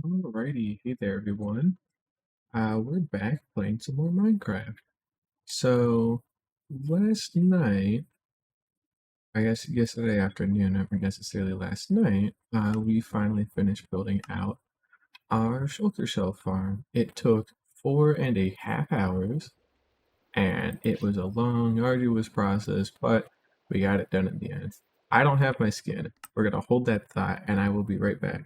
Alrighty, hey there everyone. We're back playing some more Minecraft. So, last night, I guess yesterday afternoon, not necessarily last night, we finally finished building out our shulker shell farm. It took 4.5 hours, and it was a long, arduous process, but we got it done in the end. I don't have my skin. We're gonna hold that thought, and I will be right back.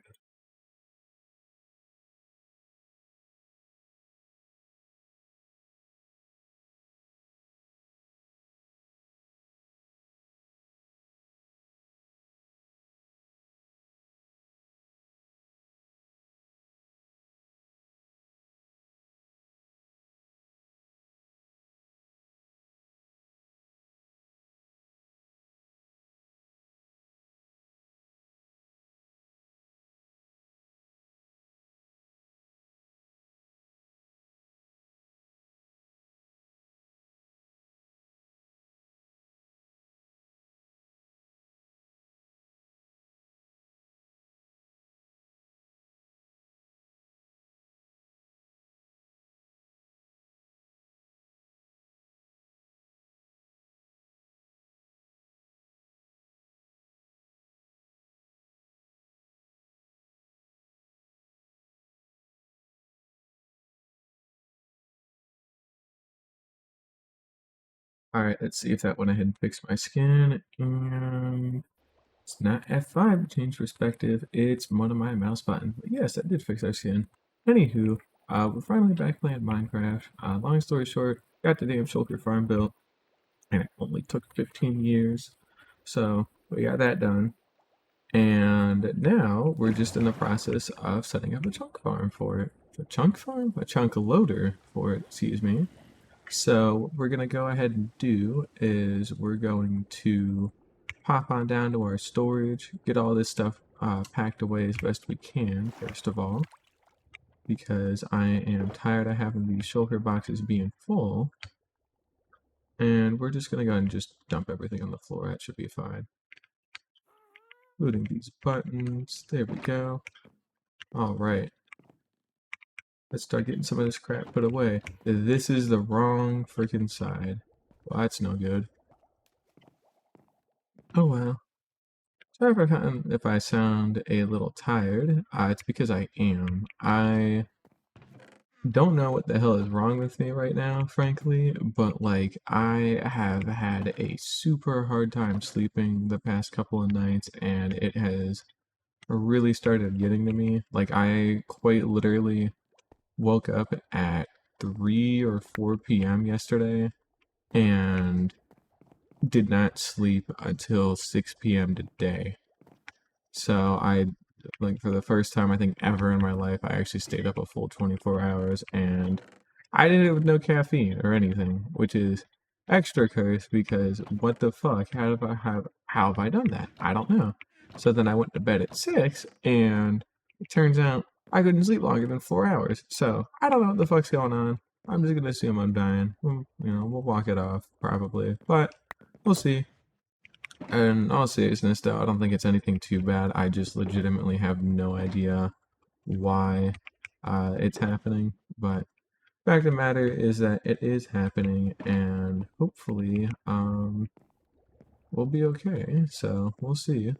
Alright, let's see if that went ahead and fixed my skin. And it's not F5 to change perspective, it's one of my mouse buttons. But yes, that did fix our skin. Anywho, we're finally back playing Minecraft. Long story short, got the damn shulker farm built, and it only took 15 years. So we got that done. And now we're just in the process of setting up a chunk farm for it. A chunk farm? A chunk loader for it, excuse me. So what we're gonna go ahead and do is we're going to pop on down to our storage, get all this stuff packed away as best we can, first of all, because I am tired of having these shulker boxes being full. And we're just gonna go ahead and just dump everything on the floor. That should be fine. Including these buttons. There we go. All right. Let's start getting some of this crap put away. This is the wrong freaking side. Well, that's no good. Oh well. Sorry if I sound a little tired. It's because I am. I don't know what the hell is wrong with me right now, frankly, but like I have had a super hard time sleeping the past couple of nights, and it has really started getting to me. Like I quite literally woke up at 3 or 4 p.m. yesterday and did not sleep until 6 p.m. today. So I, like, for the first time I think ever in my life, I actually stayed up a full 24 hours, and I did it with no caffeine or anything, which is extra cursed because what the fuck? How have I done that? I don't know. So then I went to bed at 6, and it turns out I couldn't sleep longer than 4 hours. So I don't know what the fuck's going on. I'm just gonna assume I'm dying. We'll walk it off probably, but we'll see. In all seriousness, though, I don't think it's anything too bad. I just legitimately have no idea why it's happening. But fact of the matter is that it is happening, and hopefully, we'll be okay. So we'll see.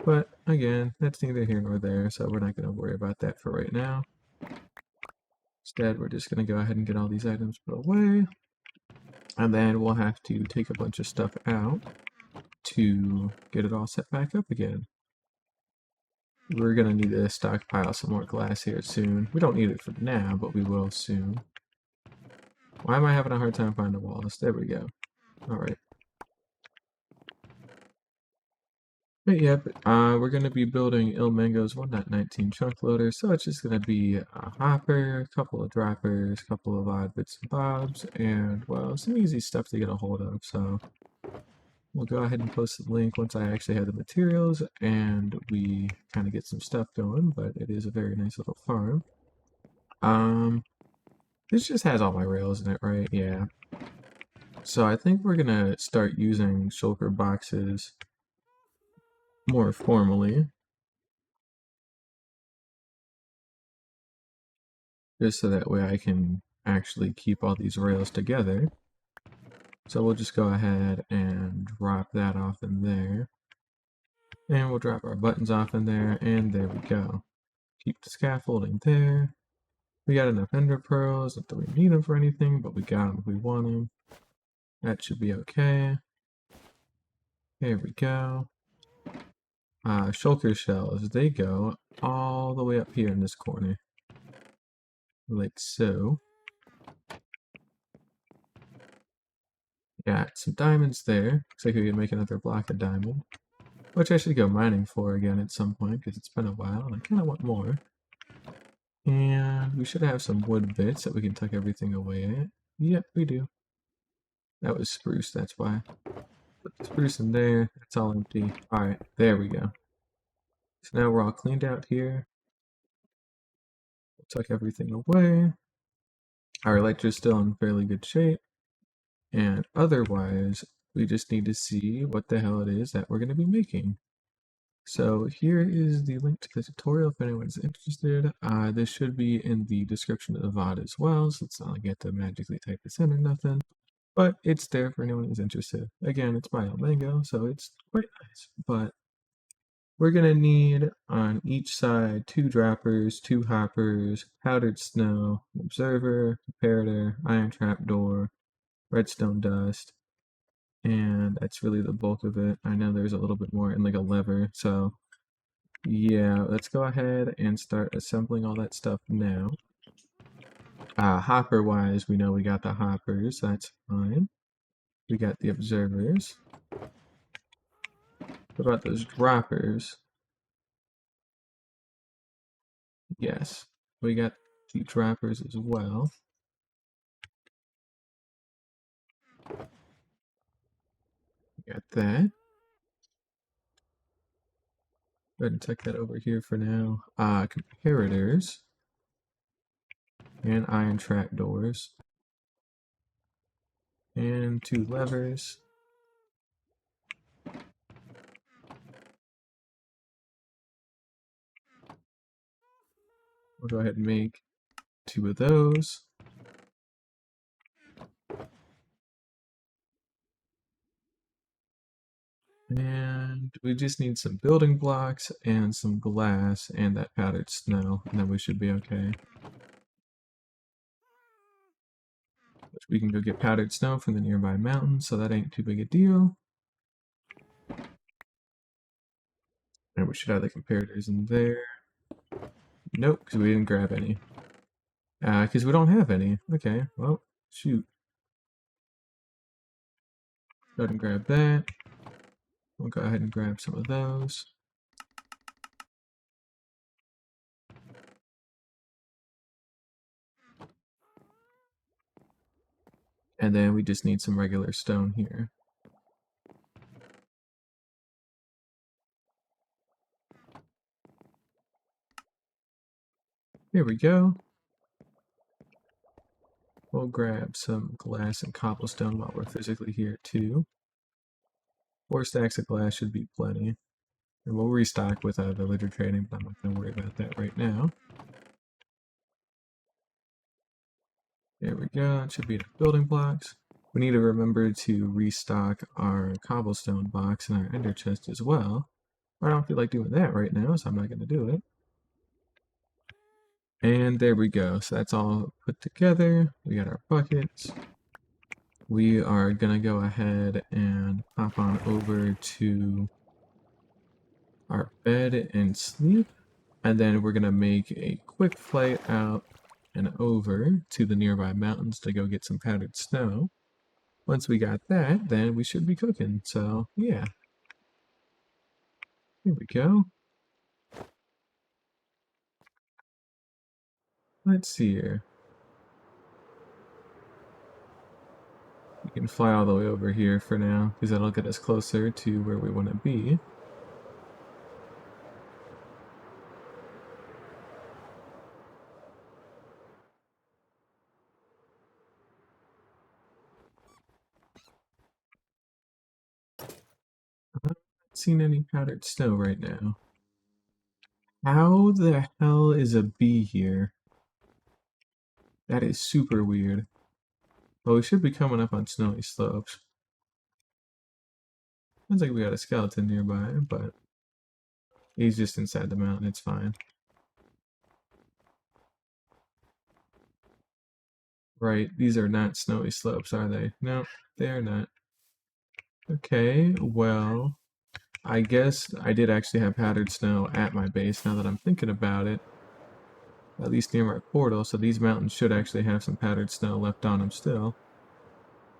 But again, that's neither here nor there, so we're not going to worry about that for right now. Instead, we're just going to go ahead and get all these items put away, and then we'll have to take a bunch of stuff out to get it all set back up again. We're gonna need to stockpile some more glass here soon. We don't need it for now, but we will soon. Why am I having a hard time finding walls? There we go. Alright. But yep, we're gonna be building Ilmengo's 1.19 chunk loader, so it's just gonna be a hopper, a couple of droppers, a couple of odd bits and bobs, and, well, some easy stuff to get a hold of, so we'll go ahead and post the link once I actually have the materials and we kind of get some stuff going, but it is a very nice little farm. This just has all my rails in it, right? Yeah. So I think we're gonna start using shulker boxes more formally. just so that way I can actually keep all these rails together. So we'll just go ahead and drop that off in there. And we'll drop our buttons off in there, and there we go. Keep the scaffolding there. We got enough ender pearls, not that we need them for anything, but we got them if we want them. That should be okay. There we go. Shulker shells, they go all the way up here in this corner. Like so. Got some diamonds there. Looks like we can make another block of diamond. Which I should go mining for again at some point, because it's been a while, and I kind of want more. And we should have some wood bits that we can tuck everything away at. Yep, we do. That was spruce, that's why. Put the spruce in there, it's all empty. Alright, there we go. So now we're all cleaned out here. We'll tuck everything away. Our electra's still in fairly good shape. And otherwise, we just need to see what the hell it is that we're going to be making. So here is the link to the tutorial if anyone's interested. This should be in the description of the VOD as well, so it's not like you have to magically type this in or nothing. But it's there for anyone who's interested. Again, it's by Elmango, so it's quite nice. But we're going to need on each side 2 droppers, 2 hoppers, powdered snow, observer, comparator, iron trapdoor, redstone dust, and that's really the bulk of it. I know there's a little bit more in like a lever, so yeah, let's go ahead and start assembling all that stuff now. Hopper wise, we know we got the hoppers, that's fine. We got the observers. What about those droppers? Yes, we got the droppers as well. We got that. Go ahead and check that over here for now. Comparators and iron trapdoors and 2 levers. We'll go ahead and make 2 of those. And we just need some building blocks and some glass and that powdered snow, and then we should be okay. Which we can go get powdered snow from the nearby mountain, so that ain't too big a deal. And we should have the comparators in there. Nope, because we didn't grab any. Because we don't have any. Okay, well, shoot. Go ahead and grab that. We'll go ahead and grab some of those. And then we just need some regular stone here. Here we go. We'll grab some glass and cobblestone while we're physically here too. 4 stacks of glass should be plenty. And we'll restock with villager trading, but I'm not going to worry about that right now. There we go. It should be enough building blocks. We need to remember to restock our cobblestone box and our ender chest as well. I don't feel like doing that right now, so I'm not going to do it. And there we go. So that's all put together. We got our buckets. We are going to go ahead and hop on over to our bed and sleep. And then we're going to make a quick flight out and over to the nearby mountains to go get some powdered snow. Once we got that, then we should be cooking. So, yeah. Here we go. Let's see here. We can fly all the way over here for now, because that'll get us closer to where we want to be. I haven't seen any powdered snow right now. How the hell is a bee here? That is super weird. Well, we should be coming up on snowy slopes. Sounds like we got a skeleton nearby, but he's just inside the mountain. It's fine. Right, these are not snowy slopes, are they? No, they are not. Okay, well, I guess I did actually have powdered snow at my base now that I'm thinking about it. At least near my portal, so these mountains should actually have some powdered snow left on them still.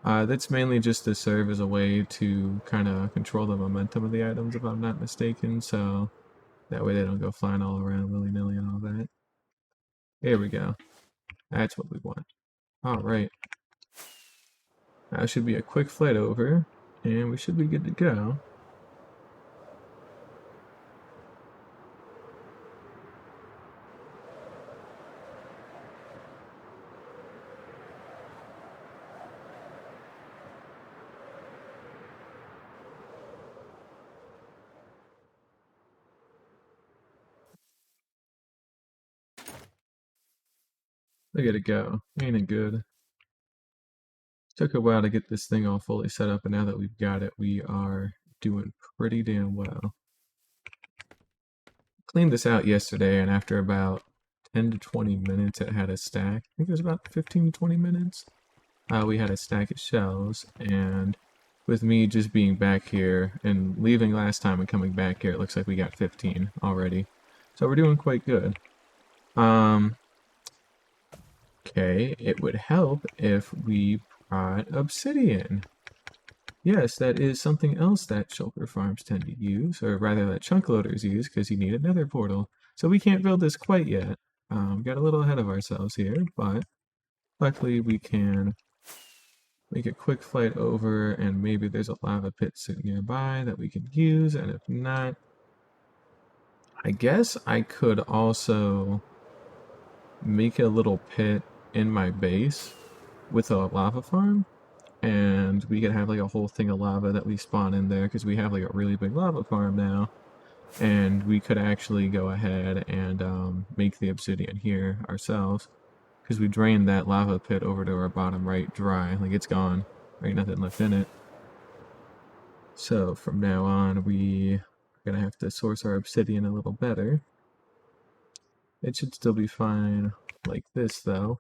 That's mainly just to serve as a way to kind of control the momentum of the items, if I'm not mistaken, so that way they don't go flying all around willy-nilly and all that. Here we go. That's what we want. Alright. That should be a quick flight over, and we should be good to go. Look at it go. Ain't it good? Took a while to get this thing all fully set up, and now that we've got it, we are doing pretty damn well. Cleaned this out yesterday, and after about 10 to 20 minutes, it had a stack. I think it was about 15 to 20 minutes. We had a stack of shells, and with me just being back here and leaving last time and coming back here, it looks like we got 15 already. So we're doing quite good. Okay, it would help if we brought obsidian. Yes, that is something else that shulker farms tend to use, or rather that chunk loaders use, because you need a nether portal. So we can't build this quite yet. Got a little ahead of ourselves here, but luckily we can make a quick flight over, and maybe there's a lava pit sitting nearby that we could use, and if not, I guess I could also make a little pit in my base with a lava farm, and we could have like a whole thing of lava that we spawn in there because we have like a really big lava farm now, and we could actually go ahead and make the obsidian here ourselves because we drained that lava pit over to our bottom right dry. Like, it's gone. Ain't nothing left in it. So from now on, we're gonna have to source our obsidian a little better. It should still be fine like this, though.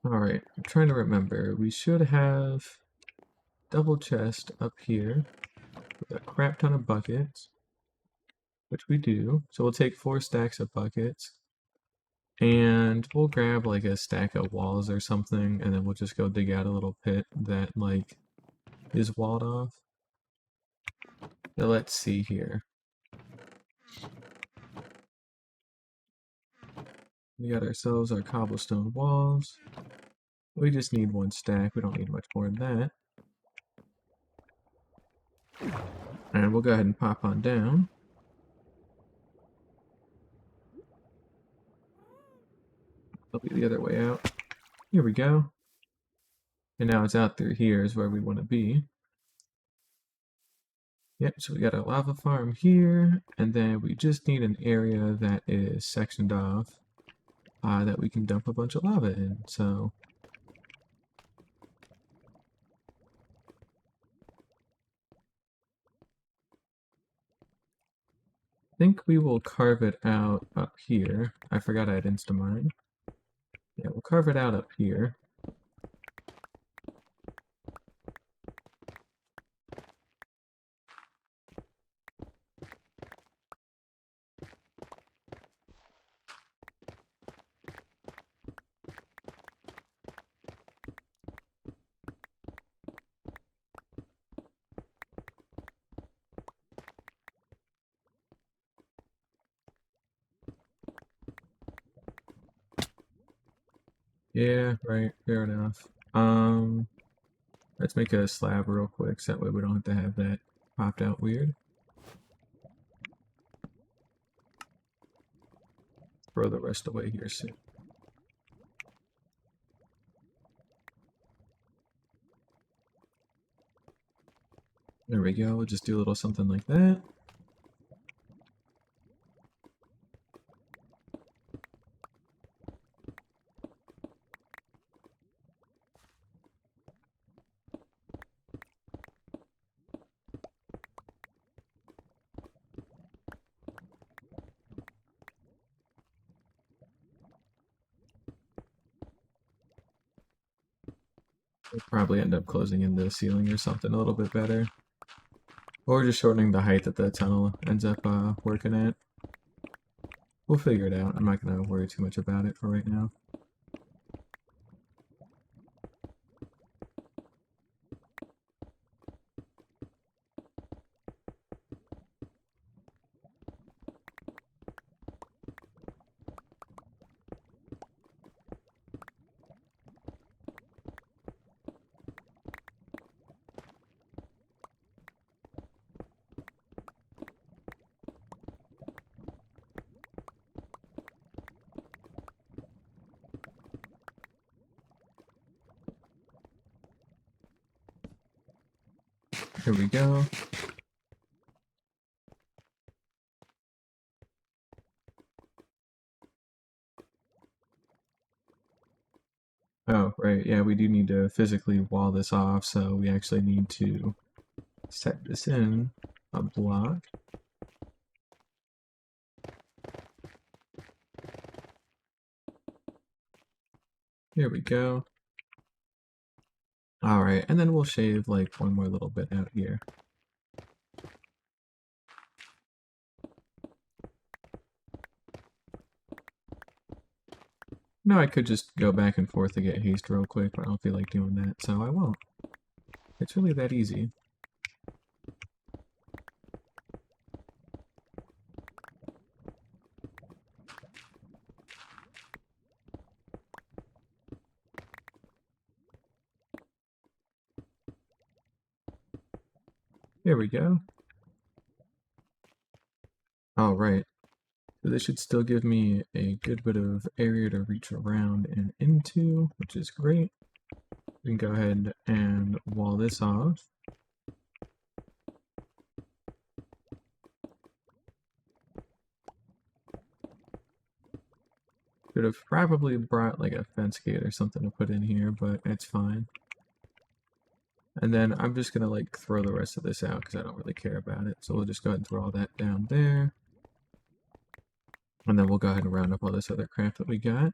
Alright, I'm trying to remember. We should have double chest up here with a crap ton of buckets, which we do. So we'll take 4 stacks of buckets, and we'll grab like a stack of walls or something, and then we'll just go dig out a little pit that like is walled off. Now let's see here. We got ourselves our cobblestone walls. We just need 1 stack. We don't need much more than that. And we'll go ahead and pop on down. It'll be the other way out. Here we go. And now it's out through here is where we want to be. Yep, so we got a lava farm here, and then we just need an area that is sectioned off that we can dump a bunch of lava in. So I think we will carve it out up here. I forgot I had Instamine. Yeah, we'll carve it out up here. Yeah, right, fair enough. Let's make a slab real quick, so that way we don't have to have that popped out weird. Throw the rest away here soon. There we go, we'll just do a little something like that. We'll probably end up closing in the ceiling or something a little bit better. Or just shortening the height that the tunnel ends up working at. We'll figure it out. I'm not going to worry too much about it for right now. Here we go. Oh, right. Yeah, we do need to physically wall this off, so we actually need to set this in a block. Here we go. Alright, and then we'll shave like one more little bit out here. No, I could just go back and forth to get haste real quick, but I don't feel like doing that, so I won't. It's really that easy. Here we go. Alright, so this should still give me a good bit of area to reach around and into, which is great. We can go ahead and wall this off. Could have probably brought like a fence gate or something to put in here, but it's fine. And then I'm just gonna like throw the rest of this out because I don't really care about it. So we'll just go ahead and throw all that down there. And then we'll go ahead and round up all this other crap that we got.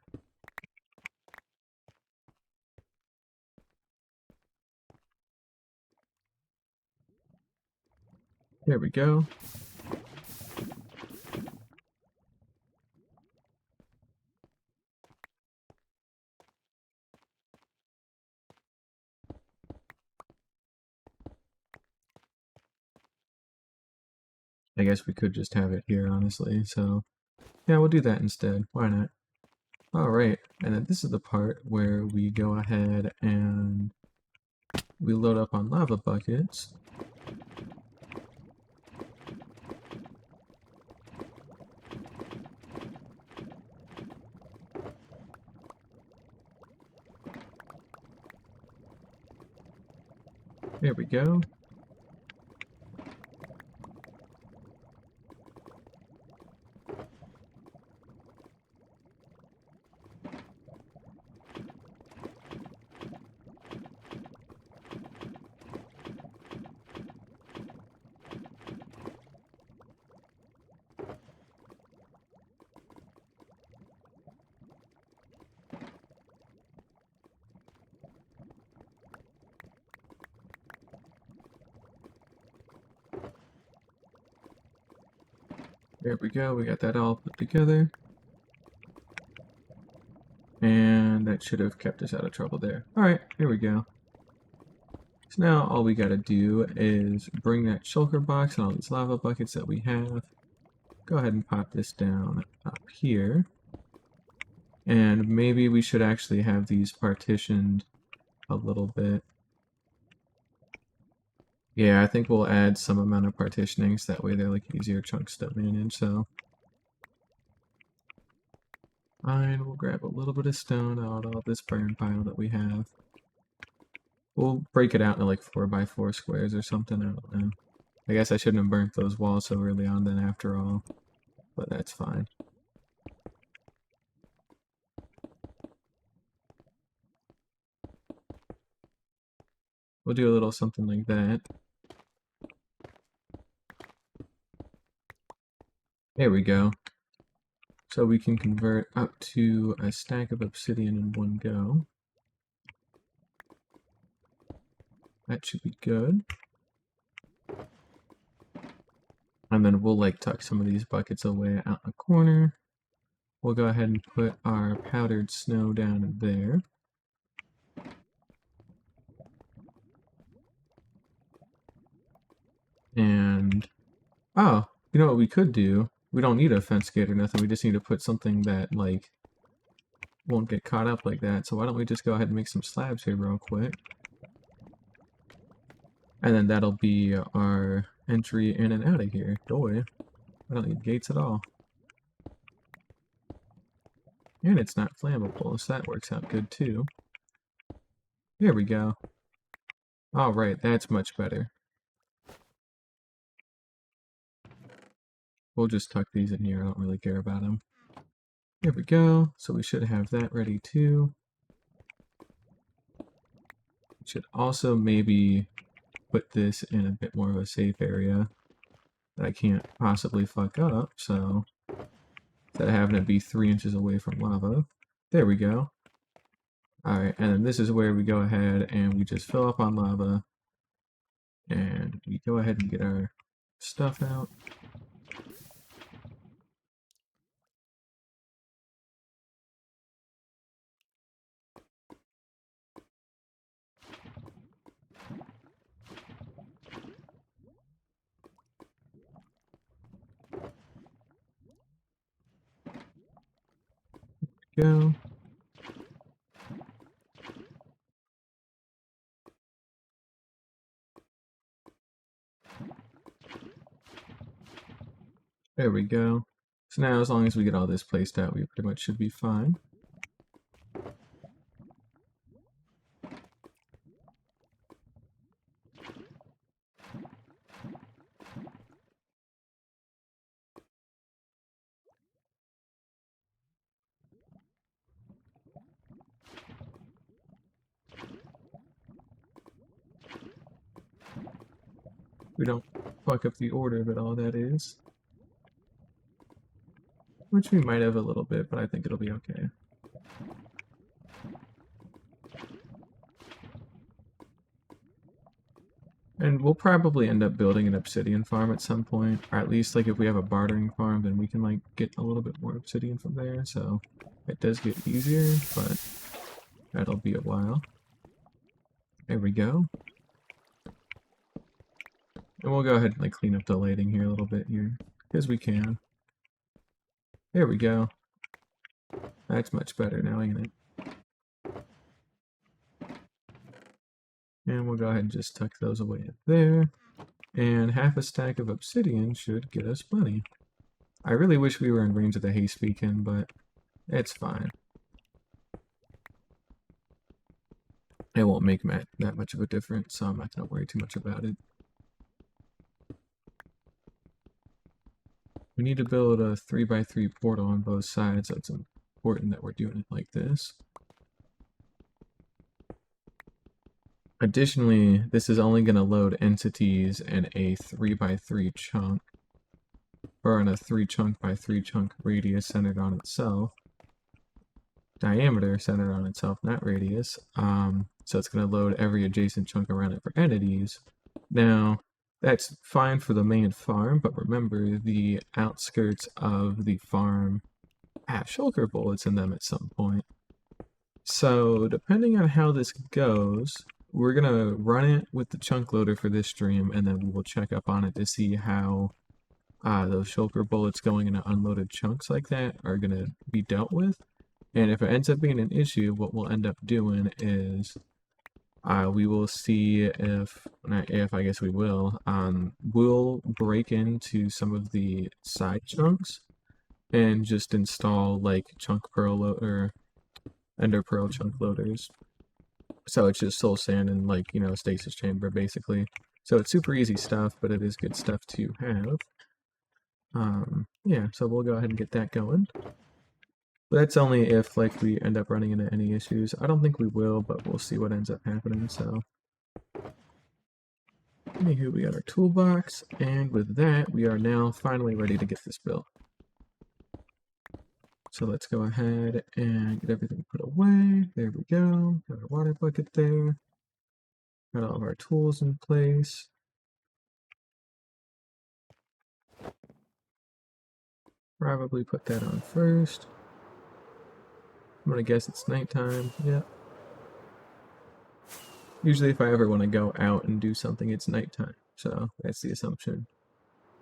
There we go. I guess we could just have it here, honestly. So yeah, we'll do that instead. Why not? Alright, and then this is the part where we go ahead and we load up on lava buckets. There we go. There we go, we got that all put together. And that should have kept us out of trouble there. Alright, here we go. So now all we gotta do is bring that shulker box and all these lava buckets that we have. Go ahead and pop this down up here. And maybe we should actually have these partitioned a little bit. Yeah, I think we'll add some amount of partitioning so that way they're like easier chunks to manage, so. Fine, we'll grab a little bit of stone out of this burn pile that we have. We'll break it out into like 4x4 squares or something, I don't know. I guess I shouldn't have burnt those walls so early on then after all, but that's fine. We'll do a little something like that. There we go. So we can convert up to a stack of obsidian in one go. That should be good. And then we'll like tuck some of these buckets away out in the corner. We'll go ahead and put our powdered snow down there. And, oh, you know what we could do? We don't need a fence gate or nothing. We just need to put something that, like, won't get caught up like that. So why don't we just go ahead and make some slabs here real quick. And then that'll be our entry in and out of here. Doy. I don't need gates at all. And it's not flammable, so that works out good too. There we go. Alright, that's much better. We'll just tuck these in here, I don't really care about them. There we go, so we should have that ready too. We should also maybe put this in a bit more of a safe area that I can't possibly fuck up, so instead of having it be 3 inches away from lava. There we go. Alright, and then this is where we go ahead and we just fill up on lava. And we go ahead and get our stuff out. Go. There we go. So now as long as we get all this placed out, we pretty much should be fine. We don't fuck up the order of it all, that is. Which we might have a little bit, but I think it'll be okay. And we'll probably end up building an obsidian farm at some point, or at least like if we have a bartering farm, then we can like get a little bit more obsidian from there, so it does get easier, but that'll be a while. There we go. And we'll go ahead and like clean up the lighting here a little bit here, because we can. There we go. That's much better now, ain't it? And we'll go ahead and just tuck those away there. And half a stack of obsidian should get us plenty. I really wish we were in range of the haste beacon, but it's fine. It won't make that much of a difference, so I'm not going to worry too much about it. We need to build a 3x3 portal on both sides, so it's important that we're doing it like this. Additionally, this is only going to load entities in a 3x3 chunk, or in a 3 chunk by 3 chunk radius centered on itself. Diameter centered on itself, not radius. So it's going to load every adjacent chunk around it for entities. Now, that's fine for the main farm, but remember the outskirts of the farm have shulker bullets in them at some point. So depending on how this goes, we're going to run it with the chunk loader for this stream, and then we will check up on it to see how those shulker bullets going into unloaded chunks like that are going to be dealt with. And if it ends up being an issue, what we'll end up doing is we will see if, not if, I guess we will, we'll break into some of the side chunks and just install like chunk pearl or ender pearl chunk loaders. So it's just soul sand and like, you know, stasis chamber basically. So it's super easy stuff, but it is good stuff to have. Yeah, so we'll go ahead and get that going. But that's only if like we end up running into any issues. I don't think we will, but we'll see what ends up happening, so. Anywho, we got our toolbox, and with that, we are now finally ready to get this built. So let's go ahead and get everything put away. There we go. Got our water bucket there. Got all of our tools in place. Probably put that on first. I'm gonna guess it's nighttime. Yeah. Usually if I ever want to go out and do something, it's nighttime. So that's the assumption.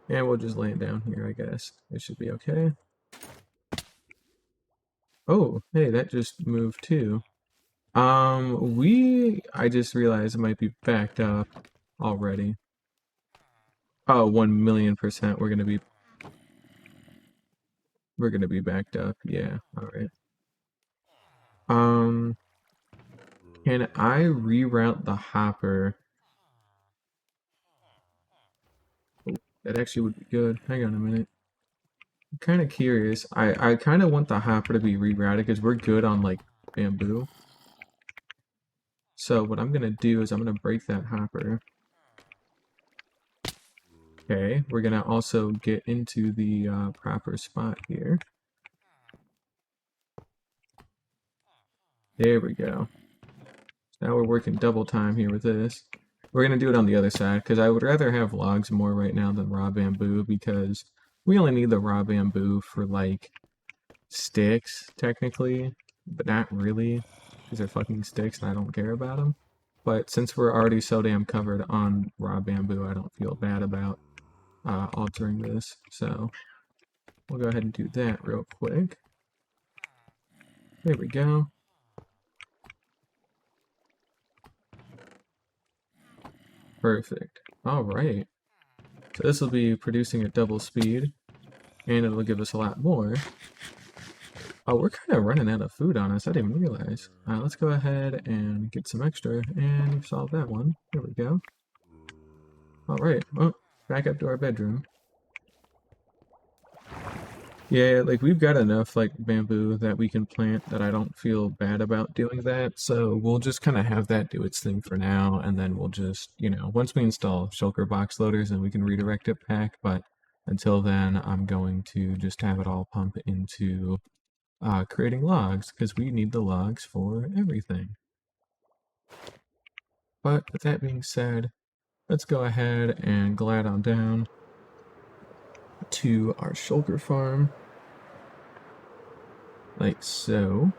And we'll just lay it down here, I guess. It should be okay. Oh, hey, that just moved too. I just realized it might be backed up already. Oh, 1,000,000% we're gonna be backed up. Yeah, alright. Um, can I reroute the hopper? Oh, that actually would be good. Hang on a minute. I'm kind of curious. I kind of want the hopper to be rerouted because we're good on like bamboo. So what I'm gonna do is I'm gonna break that hopper. Okay, we're gonna also get into the proper spot here. There we go. Now we're working double time here with this. We're gonna do it on the other side because I would rather have logs more right now than raw bamboo because we only need the raw bamboo for like sticks technically, but not really because they're fucking sticks and I don't care about them. But since we're already so damn covered on raw bamboo, I don't feel bad about altering this. So we'll go ahead and do that real quick. There we go. Perfect. All right. So this will be producing at double speed, and it'll give us a lot more. Oh, we're kind of running out of food on us. I didn't realize. Let's go ahead and get some extra and solve that one. There we go. All right. Well, back up to our bedroom. Yeah, like we've got enough like bamboo that we can plant that I don't feel bad about doing that. So we'll just kind of have that do its thing for now, and then we'll just, once we install shulker box loaders, then we can redirect it back. But until then, I'm going to just have it all pump into creating logs because we need the logs for everything. But with that being said, let's go ahead and glide on down to our shulker farm, like so.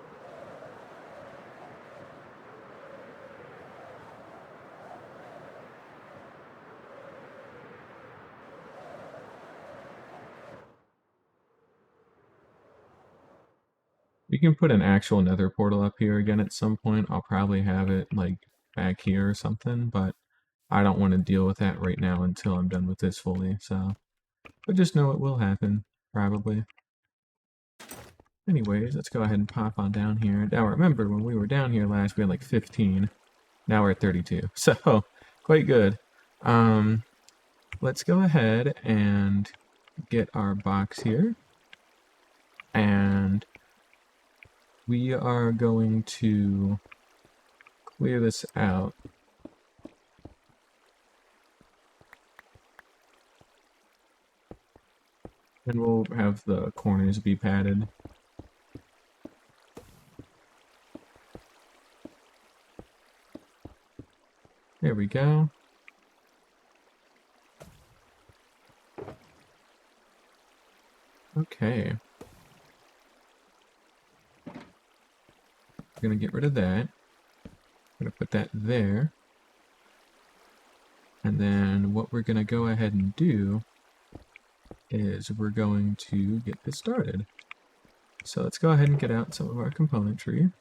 We can put an actual nether portal up here again at some point. I'll probably have it like back here or something, but I don't want to deal with that right now until I'm done with this fully, so. But just know it will happen, probably. Anyways, let's go ahead and pop on down here. Now remember, when we were down here last, we had like 15. Now we're at 32, so quite good. Let's go ahead and get our box here. And we are going to clear this out. And we'll have the corners be padded. There we go. Okay. We're gonna get rid of that. I'm gonna put that there. And then what we're gonna go ahead and do is we're going to get this started. So let's go ahead and get out some of our componentry.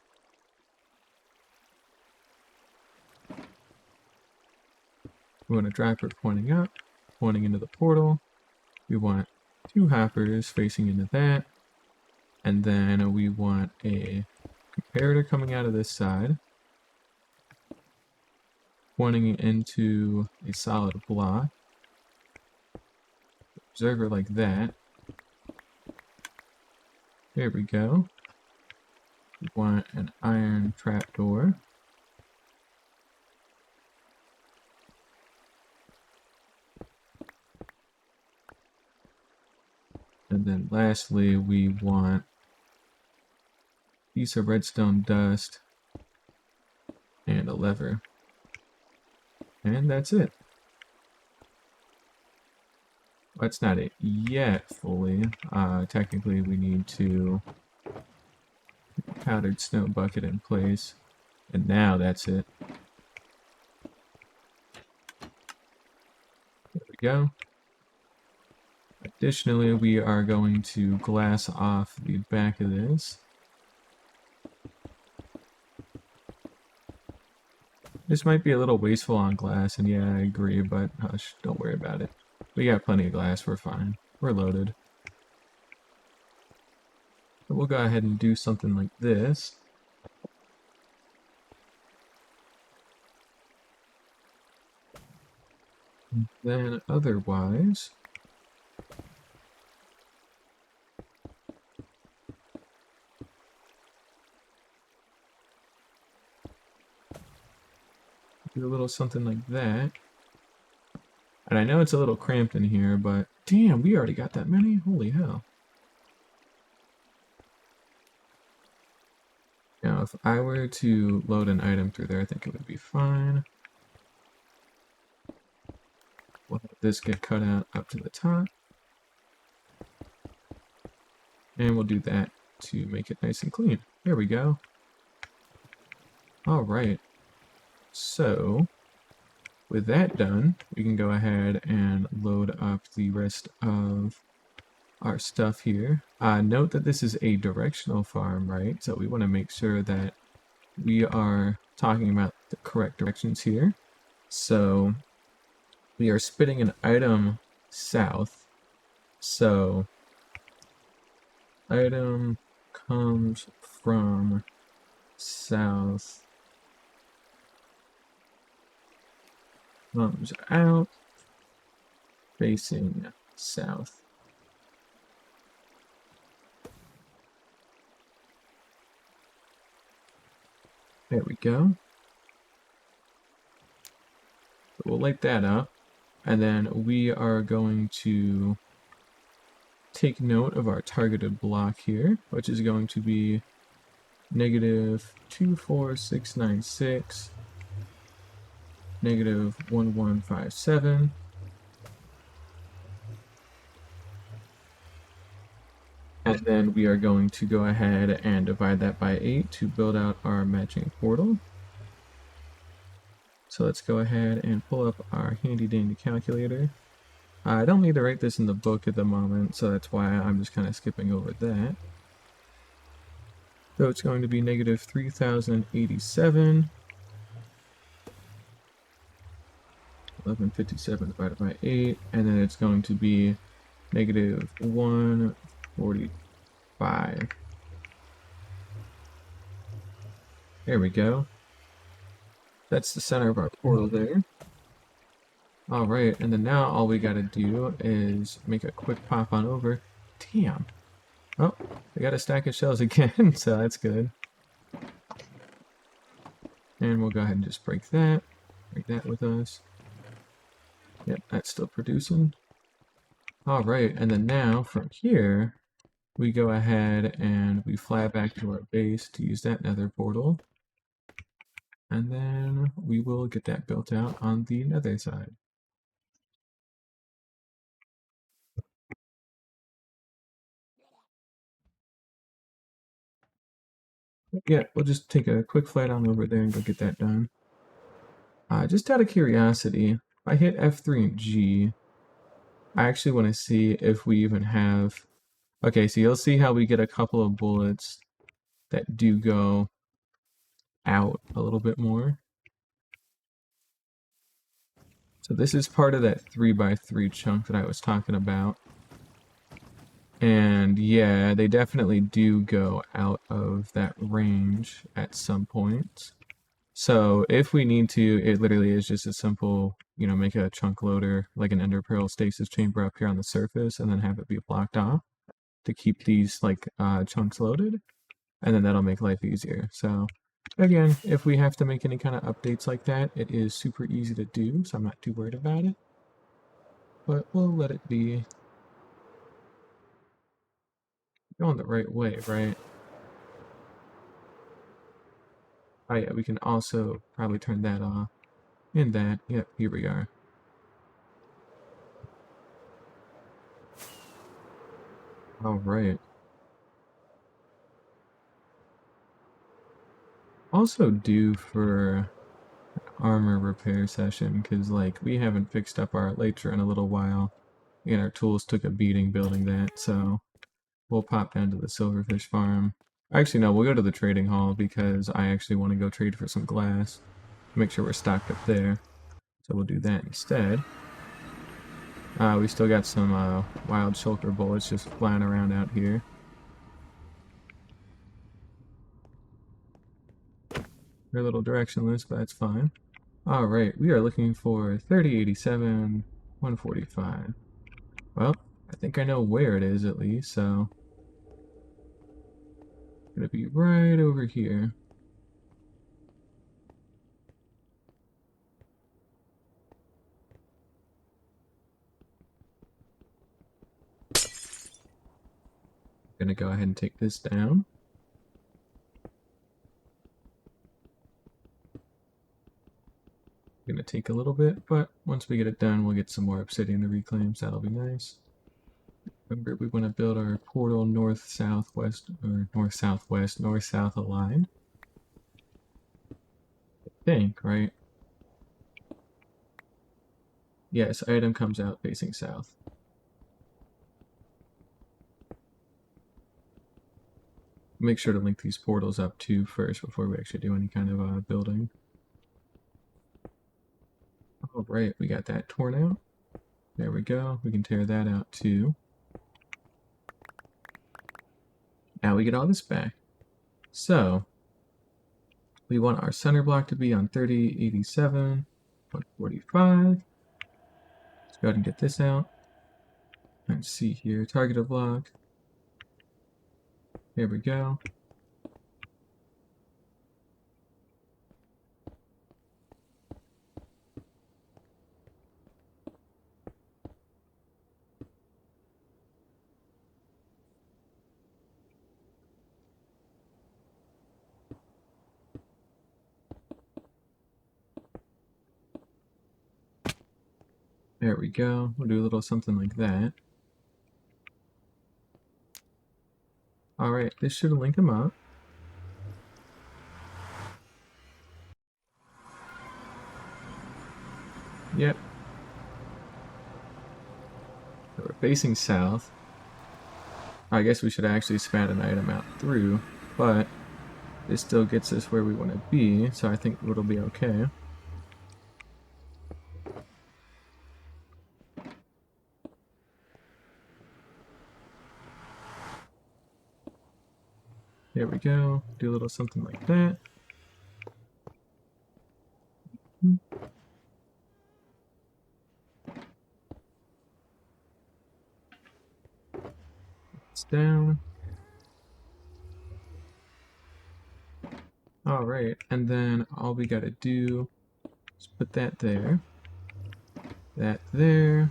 We want a dropper pointing up, pointing into the portal. We want 2 hoppers facing into that. And then we want a comparator coming out of this side, pointing into a solid block. Observer like that. There we go. We want an iron trapdoor. And then lastly, we want a piece of redstone dust and a lever. And that's it. That's not it yet fully. Technically we need to powdered snow bucket in place. And now that's it. There we go. Additionally, we are going to glass off the back of this. This might be a little wasteful on glass, and yeah, I agree, but hush, don't worry about it. We got plenty of glass, we're fine. We're loaded. But we'll go ahead and do something like this. Then otherwise, do a little something like that. And I know it's a little cramped in here, but damn, we already got that many? Holy hell. Now, if I were to load an item through there, I think it would be fine. We'll let this get cut out up to the top. And we'll do that to make it nice and clean. There we go. Alright. So, with that done, we can go ahead and load up the rest of our stuff here. Note that this is a directional farm, right? So we want to make sure that we are talking about the correct directions here. So we are spitting an item south. So item comes from south, comes out, facing south. There we go. So we'll light that up, and then we are going to take note of our targeted block here, which is going to be negative 24696, negative 1157. And then we are going to go ahead and divide that by 8 to build out our matching portal. So let's go ahead and pull up our handy dandy calculator. I don't need to write this in the book at the moment, so that's why I'm just kind of skipping over that. So it's going to be negative 3087. 1157 divided by 8, and then it's going to be negative 145. There we go. That's the center of our portal there. Alright, and then now all we gotta do is make a quick pop on over. Damn. Oh, we got a stack of shells again, so that's good. And we'll go ahead and just break that with us. Yep, that's still producing. Alright, and then now from here, we go ahead and we fly back to our base to use that nether portal. And then we will get that built out on the nether side. Yeah, we'll just take a quick flight on over there and go get that done. Just out of curiosity, if I hit F3 and G, I actually want to see if we even have... Okay, so you'll see how we get a couple of bullets that do go out a little bit more. So this is part of that 3x3 chunk that I was talking about. And yeah, they definitely do go out of that range at some point. So if we need to, it literally is just a simple, make a chunk loader, like an ender pearl stasis chamber up here on the surface, and then have it be blocked off to keep these chunks loaded, and then that'll make life easier. So again, if we have to make any kind of updates like that, it is super easy to do, so I'm not too worried about it. But we'll let it be. Going the right way, right? Oh yeah, we can also probably turn that off. And that, yep, here we are. Alright. Also due for armor repair session, because, like, we haven't fixed up our elytra in a little while, and our tools took a beating building that, so we'll pop down to the silverfish farm. Actually, no, we'll go to the trading hall, because I actually want to go trade for some glass. Make sure we're stocked up there. So we'll do that instead. We still got some wild shulker bullets just flying around out here. They're a little directionless, but that's fine. Alright, we are looking for 3087, 145. Well, I think I know where it is at least, so it's gonna be right over here. Gonna go ahead and take this down. Gonna take a little bit, but once we get it done, we'll get some more obsidian to reclaim, so that'll be nice. Remember, we want to build our portal north-southwest, or north-southwest, north-south aligned. I think, right? Yes, item comes out facing south. Make sure to link these portals up too first before we actually do any kind of building. Alright, we got that torn out. There we go. We can tear that out too. Now we get all this back. So, we want our center block to be on 3087, 145. Let's go ahead and get this out. Let's see here. Targeted block. There we go. There we go. We'll do a little something like that. Alright, this should link them up. Yep. So we're facing south. I guess we should actually spat an item out through, but this still gets us where we want to be, so I think it'll be okay. There we go. Do a little something like that. It's down. Alright, and then all we gotta do is put that there. That there.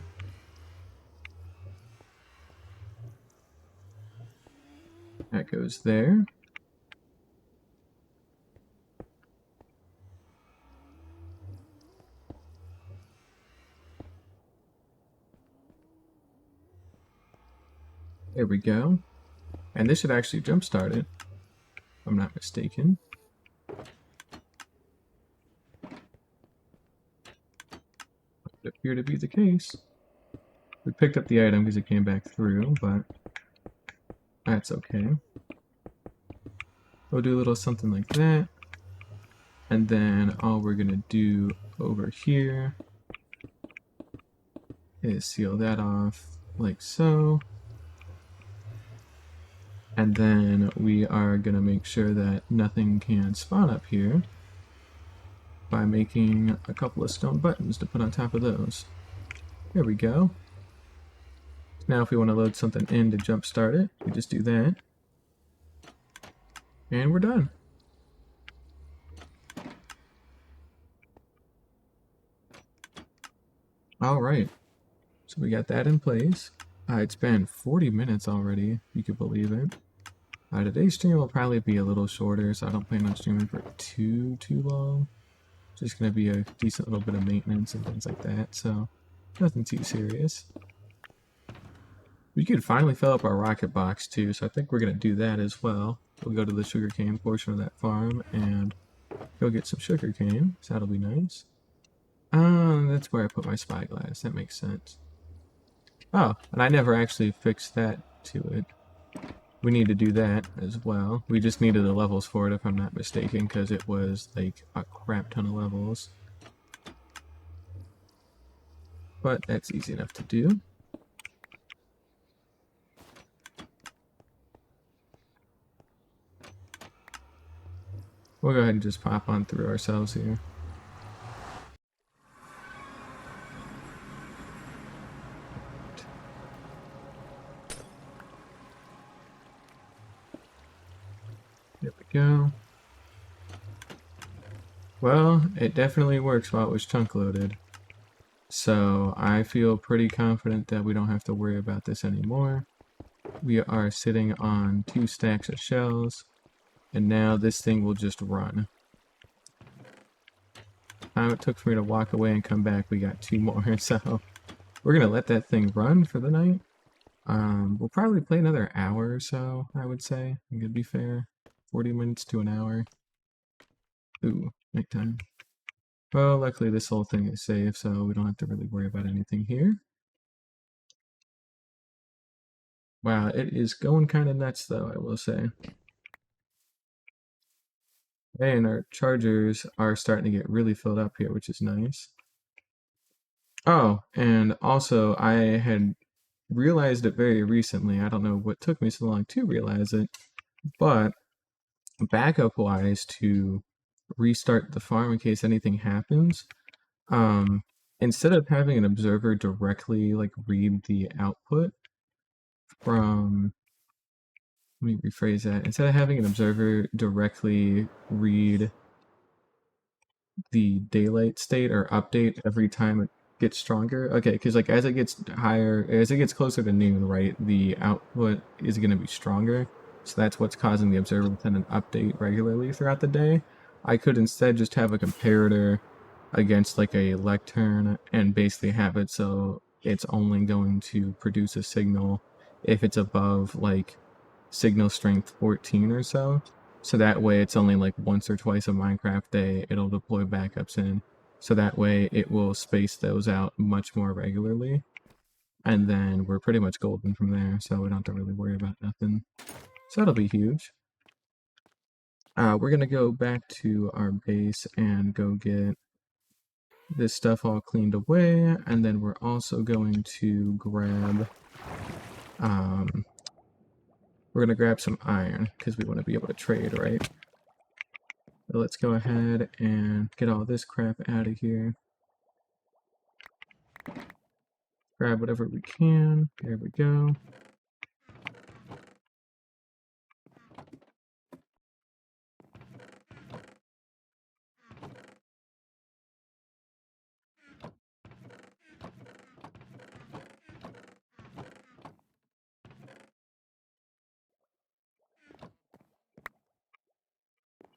That goes there. There we go. And this should actually jumpstart it, if I'm not mistaken. Would appear to be the case. We picked up the item because it came back through, but that's okay. We'll do a little something like that. And then all we're gonna do over here is seal that off like so. And then we are gonna make sure that nothing can spawn up here by making a couple of stone buttons to put on top of those. There we go. Now if we want to load something in to jump start it, we just do that. And we're done. Alright, so we got that in place. It's been 40 minutes already, if you could believe it. Today's stream will probably be a little shorter, so I don't plan on streaming for too long. Just gonna be a decent little bit of maintenance and things like that, so nothing too serious. We could finally fill up our rocket box too, so I think we're gonna do that as well. We'll go to the sugarcane portion of that farm and go get some sugarcane, so that'll be nice. That's where I put my spyglass, that makes sense. Oh, and I never actually fixed that to it. We need to do that as well. We just needed the levels for it, if I'm not mistaken, because it was like a crap ton of levels. But that's easy enough to do. We'll go ahead and just pop on through ourselves here. There we go. Well, it definitely works while it was chunk loaded. So I feel pretty confident that we don't have to worry about this anymore. We are sitting on 2 stacks of shells, and now this thing will just run. Time it took for me to walk away and come back, we got 2 more, so we're gonna let that thing run for the night. We'll probably play another hour or so, I would say. I think it'd be fair. 40 minutes to an hour. Ooh, nighttime. Well, luckily this whole thing is safe, so we don't have to really worry about anything here. Wow, it is going kind of nuts though, I will say. And our chargers are starting to get really filled up here, which is nice. Oh, and also I had realized it very recently. I don't know what took me so long to realize it, but backup wise, to restart the farm in case anything happens, um, instead of having an observer directly like read the output from, let me rephrase that, instead of having an observer directly read the daylight state or update every time it gets stronger. Okay, because like as it gets higher, as it gets closer to noon, right, the output is going to be stronger. So that's what's causing the observer to send an update regularly throughout the day. I could instead just have a comparator against like a lectern and basically have it so it's only going to produce a signal if it's above like signal strength 14 or so. So that way it's only like once or twice a Minecraft day it'll deploy backups in. So that way it will space those out much more regularly. And then we're pretty much golden from there, so we don't have to really worry about nothing. So that'll be huge. We're gonna go back to our base and go get this stuff all cleaned away, and then we're also going to grab we're gonna grab some iron because we want to be able to trade, right? So let's go ahead and get all this crap out of here. Grab whatever we can. There we go.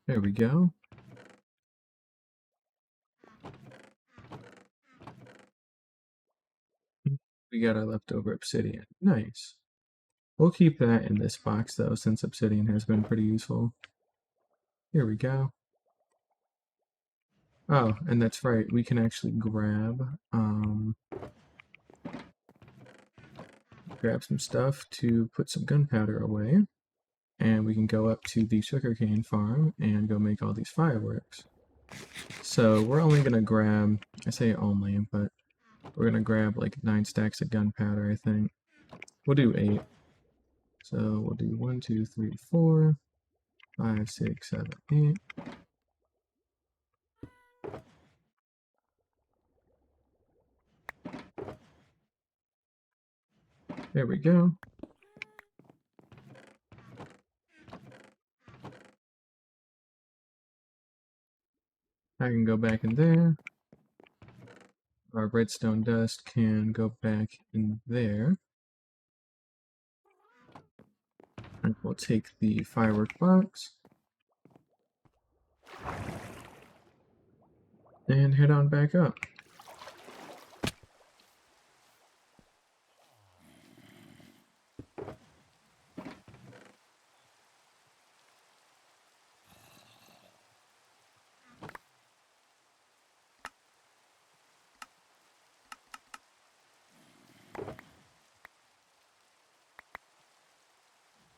There we go. We got our leftover obsidian. Nice. We'll keep that in this box though, since obsidian has been pretty useful. Here we go. Oh, and that's right, we can actually grab some stuff to put some gunpowder away. And we can go up to the sugarcane farm and go make all these fireworks. So we're only gonna grab, I say only, but we're gonna grab like 9 stacks of gunpowder, I think. We'll do 8. So we'll do 1, 2, 3, 4, 5, 6, 7, 8. There we go. I can go back in there. Our redstone dust can go back in there. And we'll take the firework box. and head on back up.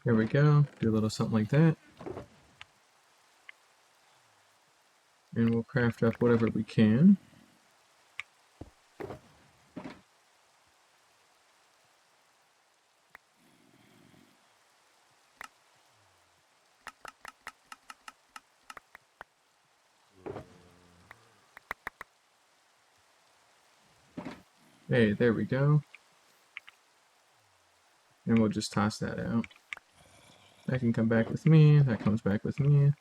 There we go. Do a little something like that. And we'll craft up whatever we can. Hey, there we go. And we'll just toss that out. That can come back with me. That comes back with me.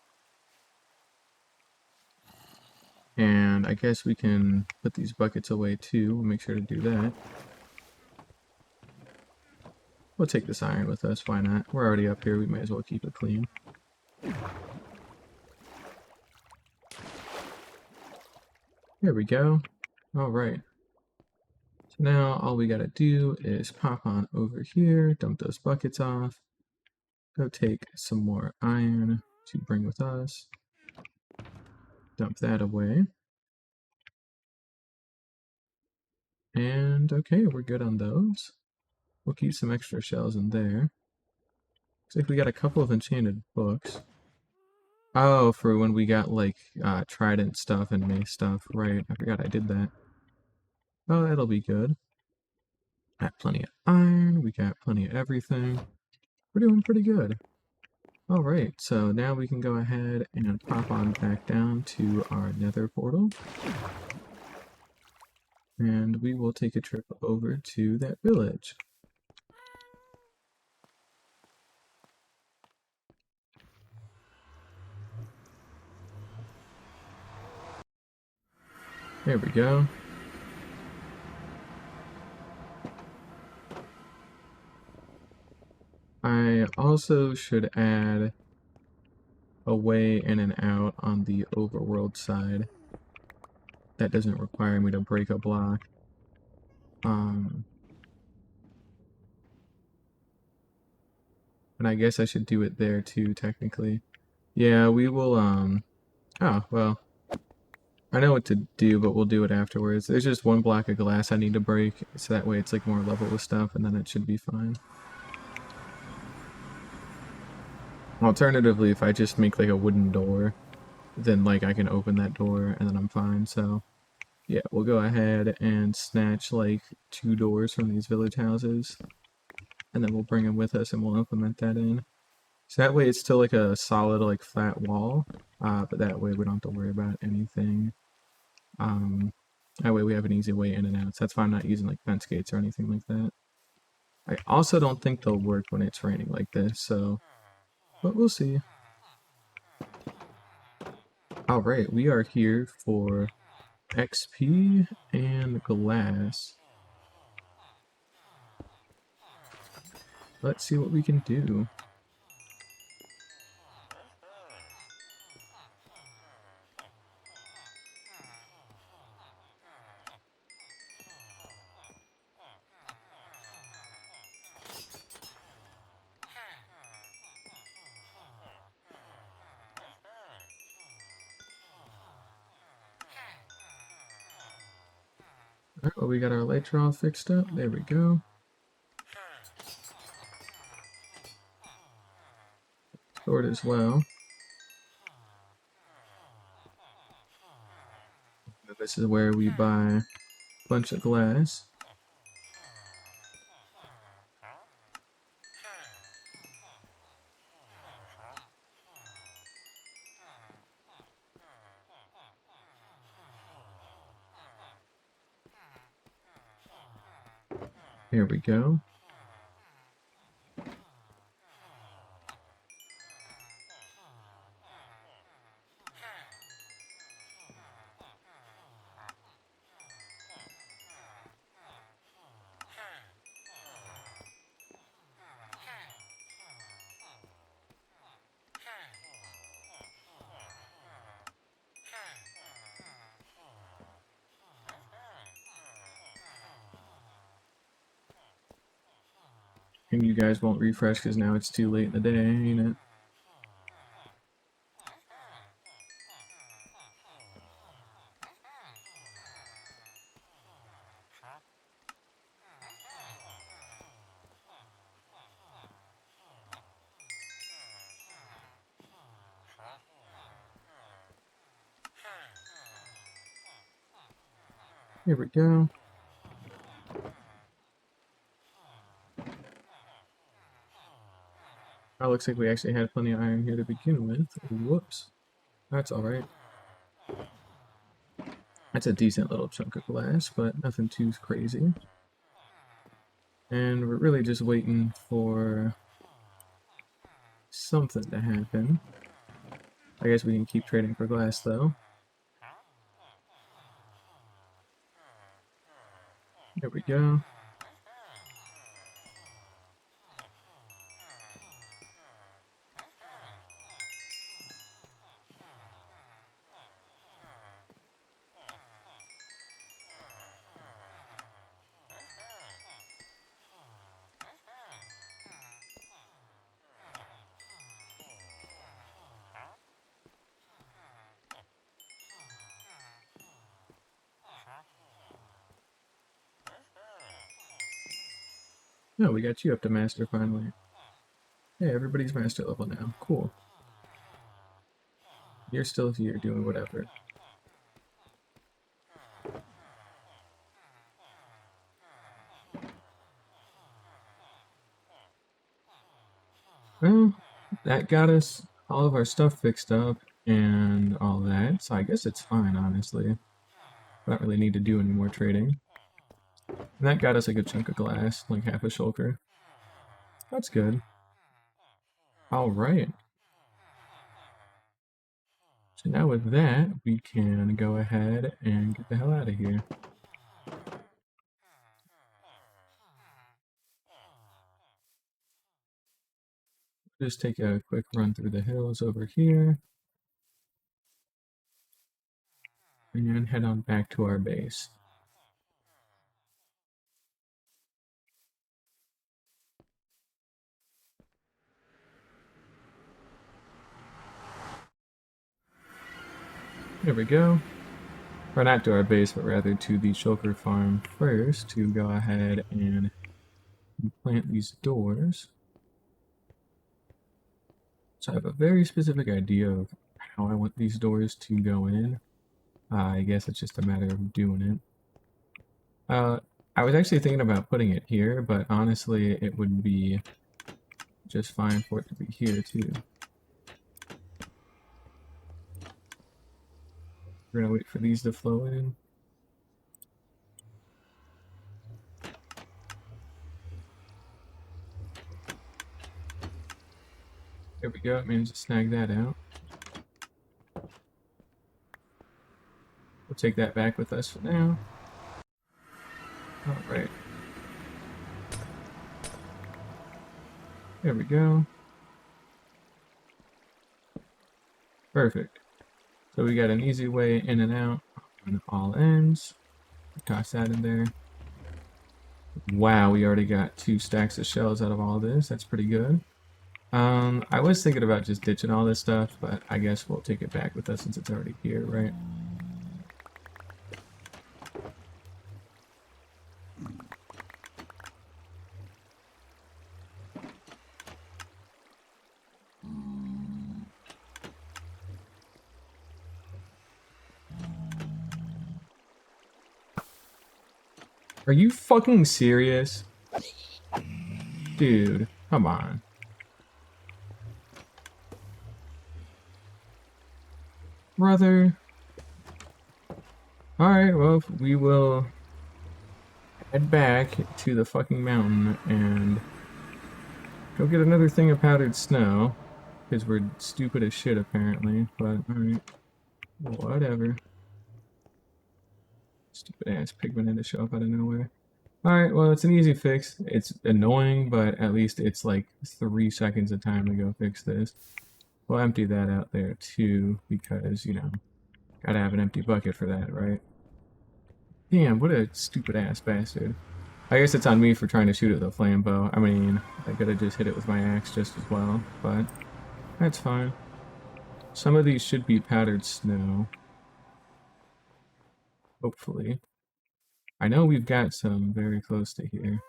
And I guess we can put these buckets away too. We'll make sure to do that. We'll take this iron with us. Why not? We're already up here. We might as well keep it clean. There we go. Alright. So now all we gotta do is pop on over here, dump those buckets off, go take some more iron to bring with us, dump that away. And okay, we're good on those. We'll keep some extra shells in there. Looks like we got a couple of enchanted books. Oh, for when we got like trident stuff and mace stuff. Right, I forgot I did that. Oh, that'll be good. Got plenty of iron, we got plenty of everything. We're doing pretty good. Alright, so now we can go ahead and pop on back down to our nether portal. And we will take a trip over to that village. There we go. I also should add a way in and out on the overworld side. That doesn't require me to break a block. And I guess I should do it there too, technically. Yeah, we will, oh, well. I know what to do, but we'll do it afterwards. There's just one block of glass I need to break, so that way it's like more level with stuff, and then it should be fine. Alternatively, if I just make like a wooden door, then like I can open that door and then I'm fine. So yeah, we'll go ahead and snatch like 2 doors from these village houses, and then we'll bring them with us and we'll implement that in. So that way it's still like a solid like flat wall, but that way we don't have to worry about anything. That way we have an easy way in and out. So that's why I'm not using like fence gates or anything like that. I also don't think they'll work when it's raining like this, so, but we'll see. Alright, we are here for XP and glass. Let's see what we can do. Alright, well, we got our light draw fixed up. There we go. Sword as well. This is where we buy a bunch of glass. Here we go. And you guys won't refresh because now it's too late in the day, ain't it? Here we go. Oh, looks like we actually had plenty of iron here to begin with. Whoops. That's alright. That's a decent little chunk of glass, but nothing too crazy. And we're really just waiting for something to happen. I guess we can keep trading for glass, though. There we go. No, we got you up to master finally. Hey, everybody's master level now. Cool. You're still here doing whatever. Well, that got us all of our stuff fixed up and all that, so I guess it's fine, honestly. I don't really need to do any more trading. And that got us a good chunk of glass, like half a shulker. That's good. Alright. So now with that, we can go ahead and get the hell out of here. Just take a quick run through the hills over here. And head on back to our base. There we go. Or not to our base, but rather to the shulker farm first to go ahead and plant these doors. So I have a very specific idea of how I want these doors to go in. I guess it's just a matter of doing it. I was actually thinking about putting it here, but honestly it would be just fine for it to be here too. We're gonna wait for these to flow in. There we go, it managed to snag that out. We'll take that back with us for now. Alright. There we go. Perfect. So we got an easy way in and out on all ends. Toss that in there. Wow, we already got 2 stacks of shells out of all this. That's pretty good. I was thinking about just ditching all this stuff, but I guess we'll take it back with us since it's already here, right? Are you fucking serious? Dude, come on. Brother. Alright, well, we will head back to the fucking mountain and go get another thing of powdered snow. Because we're stupid as shit, apparently. But, alright. Whatever. Stupid ass pigment had to show up out of nowhere. Alright, well, it's an easy fix. It's annoying, but at least it's like 3 seconds of time to go fix this. We'll empty that out there too, because, you know, gotta have an empty bucket for that, right? Damn, what a stupid ass bastard. I guess it's on me for trying to shoot it with a flame bow. I mean, I could have just hit it with my axe just as well, but that's fine. Some of these should be powdered snow. Hopefully. I know we've got some very close to here.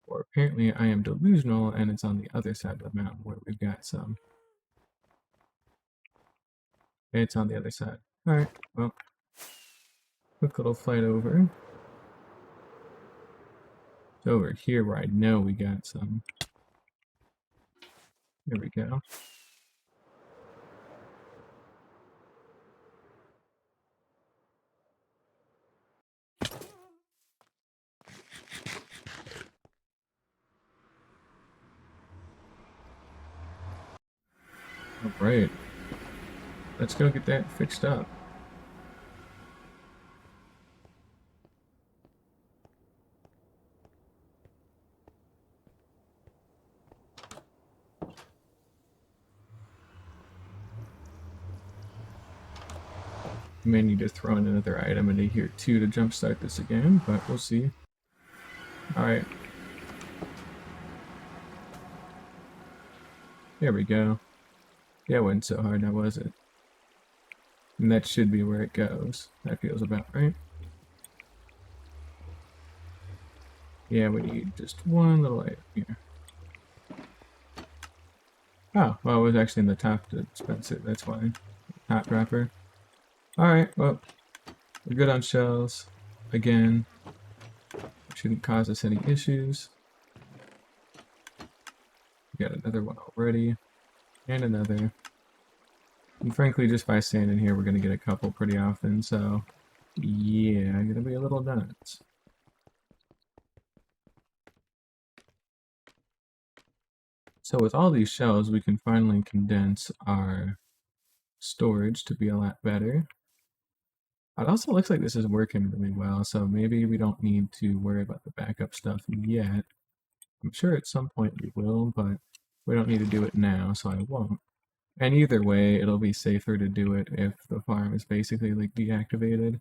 Or apparently I am delusional and it's on the other side of the mountain where we've got some. It's on the other side. Alright, well, quick little flight over. It's over here where I know we got some. There we go. Alright. Let's go get that fixed up. May need to throw in another item into here too to jumpstart this again, but we'll see. Alright. There we go. Yeah, it wasn't so hard now, was it? And that should be where it goes. That feels about right. Yeah, we need just one little item here. Oh, well, it was actually in the top dispenser, that's why. Top dropper. Alright, well, we're good on shells. Again, shouldn't cause us any issues. We got another one already. And another. And frankly, just by standing here, we're going to get a couple pretty often, so yeah, I'm going to be a little nuts. So with all these shells, we can finally condense our storage to be a lot better. It also looks like this is working really well, so maybe we don't need to worry about the backup stuff yet. I'm sure at some point we will, but we don't need to do it now, so I won't. And either way, it'll be safer to do it if the farm is basically like deactivated.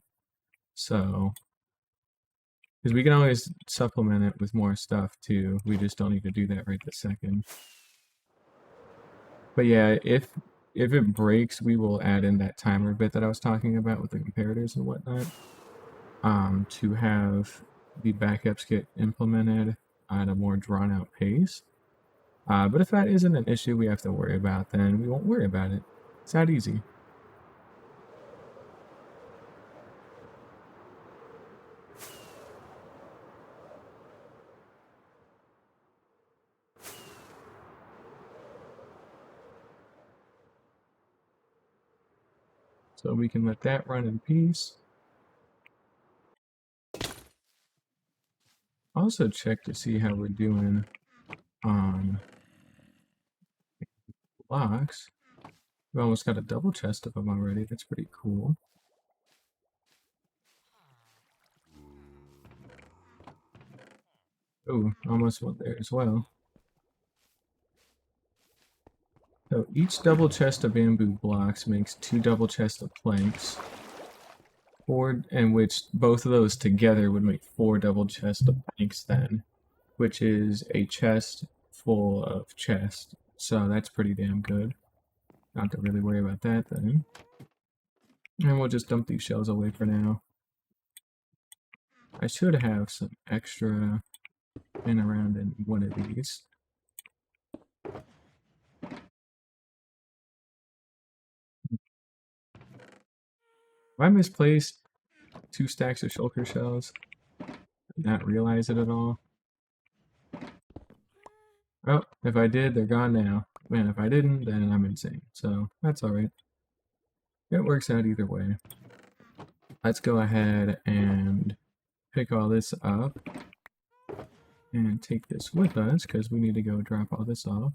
So, because we can always supplement it with more stuff too. We just don't need to do that right this second. But yeah, if it breaks, we will add in that timer bit that I was talking about with the comparators and whatnot, to have the backups get implemented at a more drawn out pace. But if that isn't an issue we have to worry about, then we won't worry about it. It's that easy. So we can let that run in peace. Also check to see how we're doing on blocks. We almost got a double chest of them already. That's pretty cool. Oh, almost went there as well. So each double chest of bamboo blocks makes 2 double chests of planks. And which both of those together would make 4 double chests of planks then, which is a chest full of chest. So that's pretty damn good. Not to really worry about that then. And we'll just dump these shells away for now. I should have some extra in around in one of these. Have I misplaced 2 stacks of shulker shells? Not realize it at all. Oh, if I did, they're gone now. Man, if I didn't, then I'm insane. So that's alright. It works out either way. Let's go ahead and pick all this up and take this with us because we need to go drop all this off.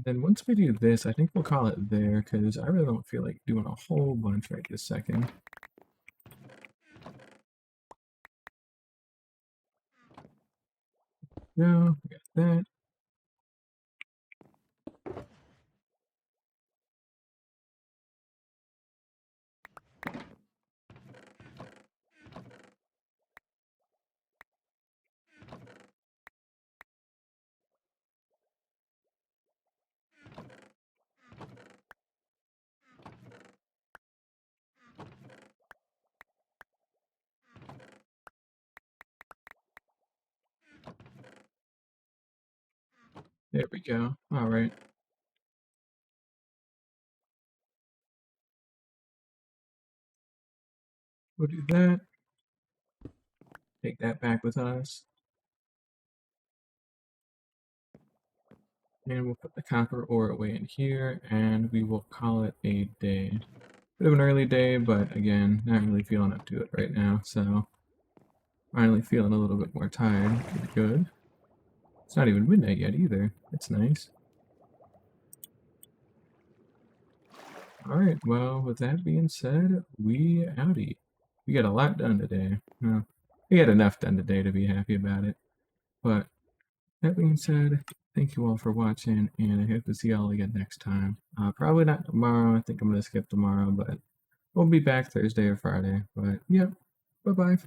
Then once we do this, I think we'll call it there because I really don't feel like doing a whole bunch right this second. No, we got that. There we go. All right. We'll do that. Take that back with us. And we'll put the copper ore away in here, and we will call it a day. Bit of an early day, but again, not really feeling up to it right now, so finally feeling a little bit more tired. Good. It's not even midnight yet either. That's nice. Alright, well, with that being said, we outie. We got a lot done today. Well, we had enough done today to be happy about it. But that being said, thank you all for watching, and I hope to see y'all again next time. Probably not tomorrow. I think I'm going to skip tomorrow, but we'll be back Thursday or Friday. But, yep. Bye-bye.